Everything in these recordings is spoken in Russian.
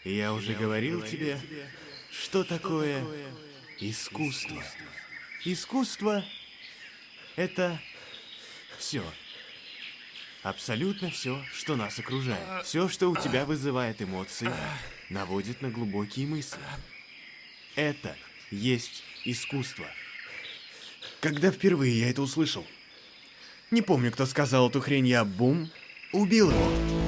Я уже говорил тебе, что такое искусство. Искусство — это все. Абсолютно все, что нас окружает. Все, что у тебя вызывает эмоции, наводит на глубокие мысли. Это есть искусство. Когда впервые я это услышал? Не помню, кто сказал эту хрень, я бум, убил его.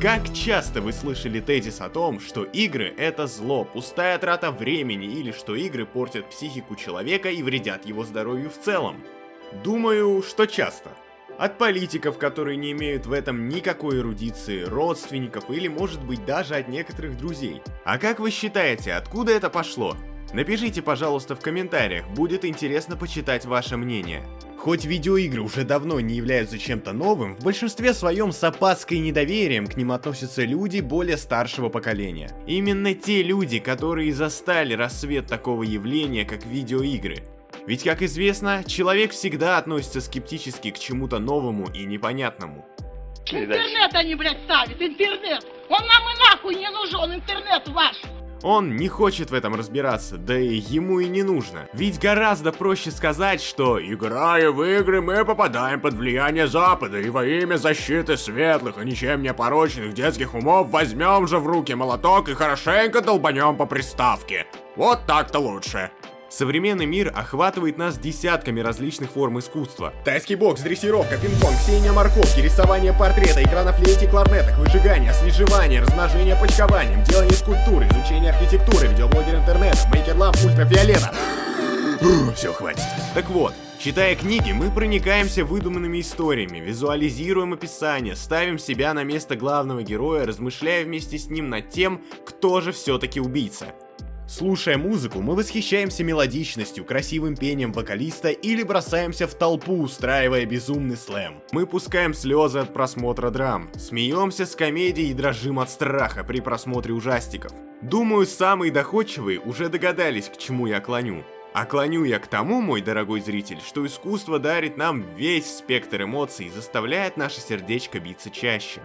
Как часто вы слышали тезис о том, что игры — это зло, пустая трата времени, или что игры портят психику человека и вредят его здоровью в целом? Думаю, что часто. От политиков, которые не имеют в этом никакой эрудиции, родственников или, может быть, даже от некоторых друзей. А как вы считаете, откуда это пошло? Напишите, пожалуйста, в комментариях, будет интересно почитать ваше мнение. Хоть видеоигры уже давно не являются чем-то новым, в большинстве своем с опаской и недоверием к ним относятся люди более старшего поколения. Именно те люди, которые застали рассвет такого явления, как видеоигры. Ведь, как известно, человек всегда относится скептически к чему-то новому и непонятному. Интернет они, блядь, ставят, интернет! Он нам и нахуй не нужен, интернет ваш! Он не хочет в этом разбираться, да и ему и не нужно. Ведь гораздо проще сказать, что играя в игры, мы попадаем под влияние Запада, и во имя защиты светлых и ничем не порочных детских умов возьмем же в руки молоток и хорошенько долбанем по приставке. Вот так-то лучше. Современный мир охватывает нас десятками различных форм искусства. Тайский бокс, дрессировка, пинг-понг, сеяние морковки, рисование портрета, игра на флейте и кларнетах, выжигание, освежевание, размножение почкованием, делание скульптуры, изучение архитектуры, видеоблогер интернета, мейкер-ламп ультрафиолета. Все, хватит. Так вот, читая книги, мы проникаемся выдуманными историями, визуализируем описание, ставим себя на место главного героя, размышляя вместе с ним над тем, кто же все-таки убийца. Слушая музыку, мы восхищаемся мелодичностью, красивым пением вокалиста или бросаемся в толпу, устраивая безумный слэм. Мы пускаем слезы от просмотра драм, смеемся с комедией и дрожим от страха при просмотре ужастиков. Думаю, самые доходчивые уже догадались, к чему я клоню. А клоню я к тому, мой дорогой зритель, что искусство дарит нам весь спектр эмоций и заставляет наше сердечко биться чаще.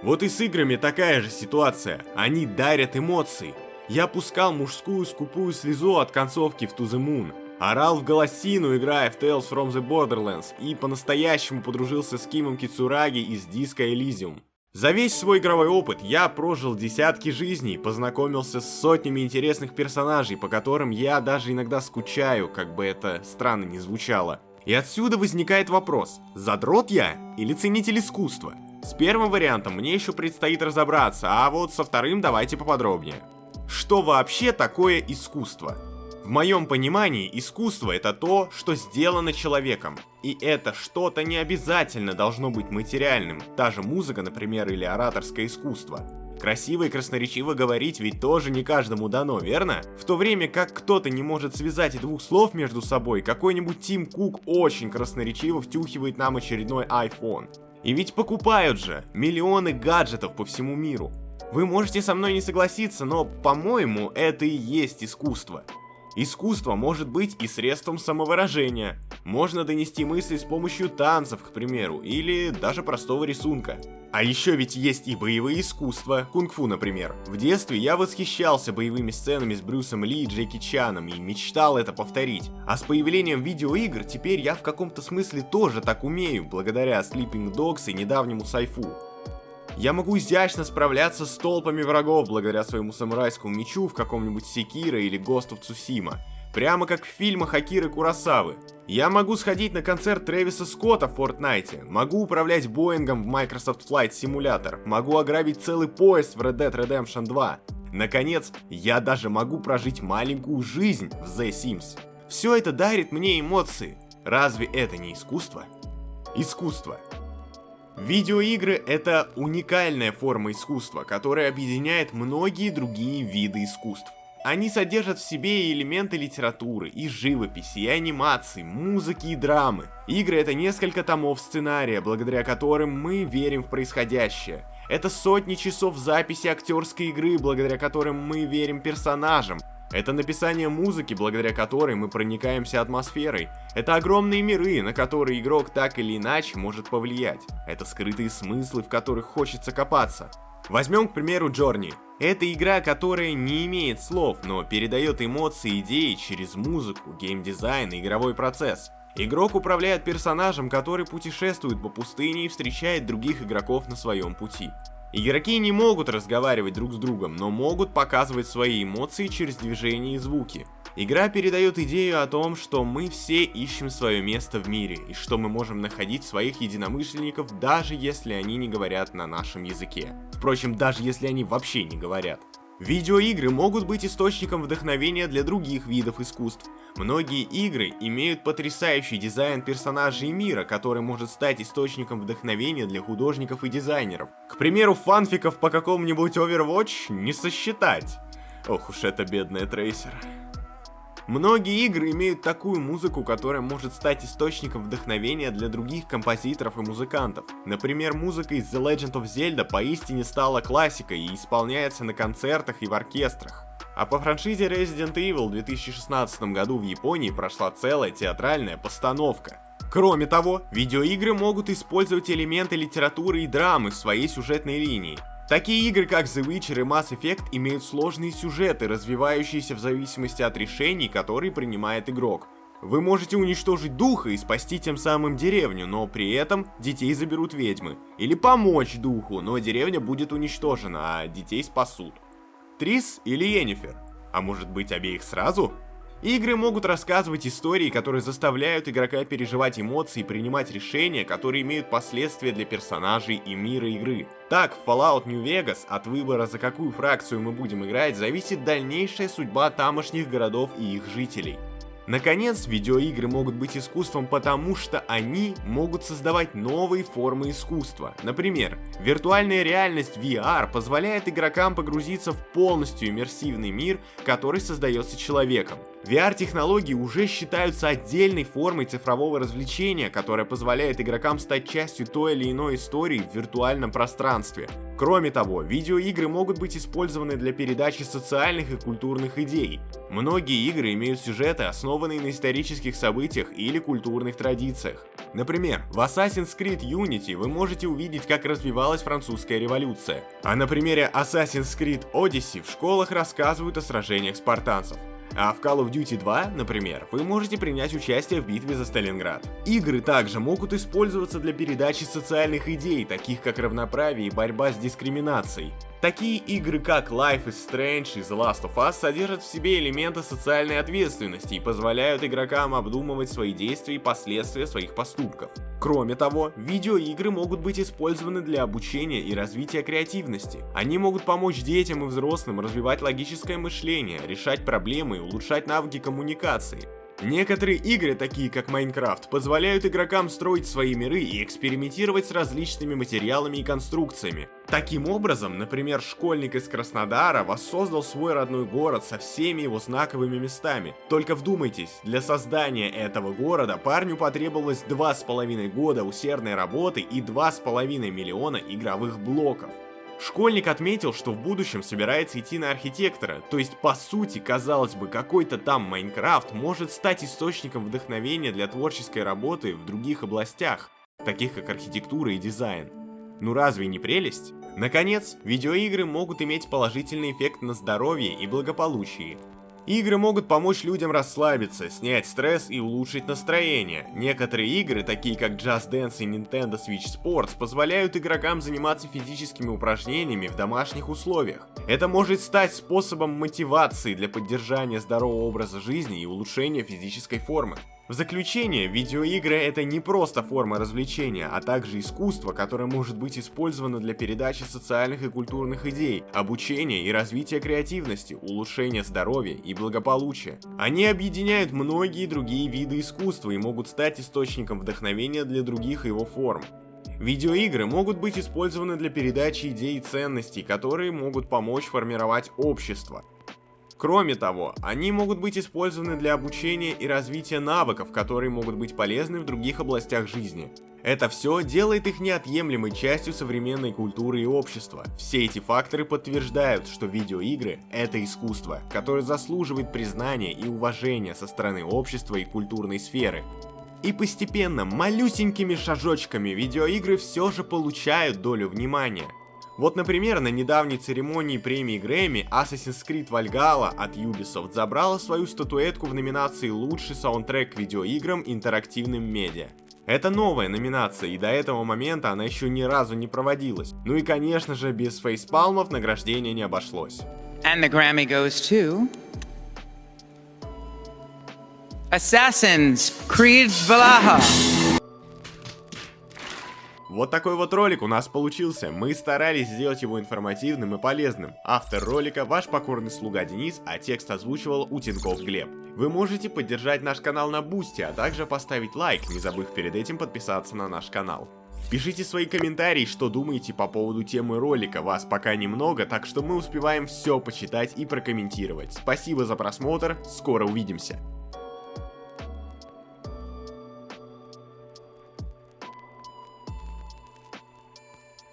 Вот и с играми такая же ситуация, они дарят эмоции. Я пускал мужскую скупую слезу от концовки в To The Moon, орал в голосину, играя в Tales from the Borderlands, и по-настоящему подружился с Кимом Кицураги из Disco Elysium. За весь свой игровой опыт я прожил десятки жизней, познакомился с сотнями интересных персонажей, по которым я даже иногда скучаю, как бы это странно ни звучало. И отсюда возникает вопрос, задрот я или ценитель искусства? С первым вариантом мне еще предстоит разобраться, а вот со вторым давайте поподробнее. Что вообще такое искусство? В моем понимании, искусство — это то, что сделано человеком. И это что-то не обязательно должно быть материальным, та же музыка, например, или ораторское искусство. Красиво и красноречиво говорить ведь тоже не каждому дано, верно? В то время как кто-то не может связать и двух слов между собой, какой-нибудь Тим Кук очень красноречиво втюхивает нам очередной iPhone. И ведь покупают же миллионы гаджетов по всему миру. Вы можете со мной не согласиться, но, по-моему, это и есть искусство. Искусство может быть и средством самовыражения. Можно донести мысли с помощью танцев, к примеру, или даже простого рисунка. А еще ведь есть и боевые искусства, кунг-фу, например. В детстве я восхищался боевыми сценами с Брюсом Ли и Джеки Чаном и мечтал это повторить. А с появлением видеоигр теперь я в каком-то смысле тоже так умею, благодаря Sleeping Dogs и недавнему Сайфу. Я могу изящно справляться с толпами врагов благодаря своему самурайскому мечу в каком-нибудь Sekiro или Ghost of Tsushima. Прямо как в фильмах Акиры Куросавы. Я могу сходить на концерт Трэвиса Скотта в Fortnite, могу управлять Боингом в Microsoft Flight Simulator, могу ограбить целый поезд в Red Dead Redemption 2. Наконец, я даже могу прожить маленькую жизнь в The Sims. Все это дарит мне эмоции. Разве это не искусство? Искусство. Видеоигры — это уникальная форма искусства, которая объединяет многие другие виды искусств. Они содержат в себе и элементы литературы, и живописи, и анимации, музыки и драмы. Игры — это несколько томов сценария, благодаря которым мы верим в происходящее. Это сотни часов записи актерской игры, благодаря которым мы верим персонажам. Это написание музыки, благодаря которой мы проникаемся атмосферой. Это огромные миры, на которые игрок так или иначе может повлиять. Это скрытые смыслы, в которых хочется копаться. Возьмем, к примеру, Journey. Это игра, которая не имеет слов, но передает эмоции и идеи через музыку, геймдизайн и игровой процесс. Игрок управляет персонажем, который путешествует по пустыне и встречает других игроков на своем пути. Игроки не могут разговаривать друг с другом, но могут показывать свои эмоции через движения и звуки. Игра передает идею о том, что мы все ищем свое место в мире, и что мы можем находить своих единомышленников, даже если они не говорят на нашем языке. Впрочем, даже если они вообще не говорят. Видеоигры могут быть источником вдохновения для других видов искусств. Многие игры имеют потрясающий дизайн персонажей и мира, который может стать источником вдохновения для художников и дизайнеров. К примеру, фанфиков по какому-нибудь Overwatch не сосчитать. Ох уж это бедная Трейсер. Многие игры имеют такую музыку, которая может стать источником вдохновения для других композиторов и музыкантов. Например, музыка из The Legend of Zelda поистине стала классикой и исполняется на концертах и в оркестрах. А по франшизе Resident Evil в 2016 году в Японии прошла целая театральная постановка. Кроме того, видеоигры могут использовать элементы литературы и драмы в своей сюжетной линии. Такие игры, как The Witcher и Mass Effect, имеют сложные сюжеты, развивающиеся в зависимости от решений, которые принимает игрок. Вы можете уничтожить духа и спасти тем самым деревню, но при этом детей заберут ведьмы. Или помочь духу, но деревня будет уничтожена, а детей спасут. Трис или Йеннифер? А может быть, обеих сразу? Игры могут рассказывать истории, которые заставляют игрока переживать эмоции и принимать решения, которые имеют последствия для персонажей и мира игры. Так, в Fallout New Vegas от выбора, за какую фракцию мы будем играть, зависит дальнейшая судьба тамошних городов и их жителей. Наконец, видеоигры могут быть искусством, потому что они могут создавать новые формы искусства. Например, виртуальная реальность VR позволяет игрокам погрузиться в полностью иммерсивный мир, который создается человеком. VR-технологии уже считаются отдельной формой цифрового развлечения, которая позволяет игрокам стать частью той или иной истории в виртуальном пространстве. Кроме того, видеоигры могут быть использованы для передачи социальных и культурных идей. Многие игры имеют сюжеты, основанные на исторических событиях или культурных традициях. Например, в Assassin's Creed Unity вы можете увидеть, как развивалась французская революция. А на примере Assassin's Creed Odyssey в школах рассказывают о сражениях спартанцев. А в Call of Duty 2, например, вы можете принять участие в битве за Сталинград. Игры также могут использоваться для передачи социальных идей, таких как равноправие и борьба с дискриминацией. Такие игры, как Life is Strange и The Last of Us, содержат в себе элементы социальной ответственности и позволяют игрокам обдумывать свои действия и последствия своих поступков. Кроме того, видеоигры могут быть использованы для обучения и развития креативности. Они могут помочь детям и взрослым развивать логическое мышление, решать проблемы и улучшать навыки коммуникации. Некоторые игры, такие как Minecraft, позволяют игрокам строить свои миры и экспериментировать с различными материалами и конструкциями. Таким образом, например, школьник из Краснодара воссоздал свой родной город со всеми его знаковыми местами. Только вдумайтесь, для создания этого города парню потребовалось 2,5 года усердной работы и 2,5 миллиона игровых блоков. Школьник отметил, что в будущем собирается идти на архитектора, то есть по сути, казалось бы, какой-то там Майнкрафт может стать источником вдохновения для творческой работы в других областях, таких как архитектура и дизайн. Ну разве не прелесть? Наконец, видеоигры могут иметь положительный эффект на здоровье и благополучие. Игры могут помочь людям расслабиться, снять стресс и улучшить настроение. Некоторые игры, такие как Just Dance и Nintendo Switch Sports, позволяют игрокам заниматься физическими упражнениями в домашних условиях. Это может стать способом мотивации для поддержания здорового образа жизни и улучшения физической формы. В заключение, видеоигры — это не просто форма развлечения, а также искусство, которое может быть использовано для передачи социальных и культурных идей, обучения и развития креативности, улучшения здоровья и благополучия. Они объединяют многие другие виды искусства и могут стать источником вдохновения для других его форм. Видеоигры могут быть использованы для передачи идей и ценностей, которые могут помочь формировать общество. Кроме того, они могут быть использованы для обучения и развития навыков, которые могут быть полезны в других областях жизни. Это все делает их неотъемлемой частью современной культуры и общества. Все эти факторы подтверждают, что видеоигры — это искусство, которое заслуживает признания и уважения со стороны общества и культурной сферы. И постепенно, малюсенькими шажочками, видеоигры все же получают долю внимания. Вот, например, на недавней церемонии премии Грэмми Assassin's Creed Valhalla от Ubisoft забрала свою статуэтку в номинации «Лучший саундтрек к видеоиграм интерактивным медиа». Это новая номинация, и до этого момента она еще ни разу не проводилась. Ну и, конечно же, без фейспалмов награждение не обошлось. And the Grammy goes to Assassin's Creed Valhalla. Вот такой вот ролик у нас получился. Мы старались сделать его информативным и полезным. Автор ролика — ваш покорный слуга Денис, а текст озвучивал Утенков Глеб. Вы можете поддержать наш канал на Бусти, а также поставить лайк, не забыв перед этим подписаться на наш канал. Пишите свои комментарии, что думаете по поводу темы ролика. Вас пока немного, так что мы успеваем все почитать и прокомментировать. Спасибо за просмотр, скоро увидимся.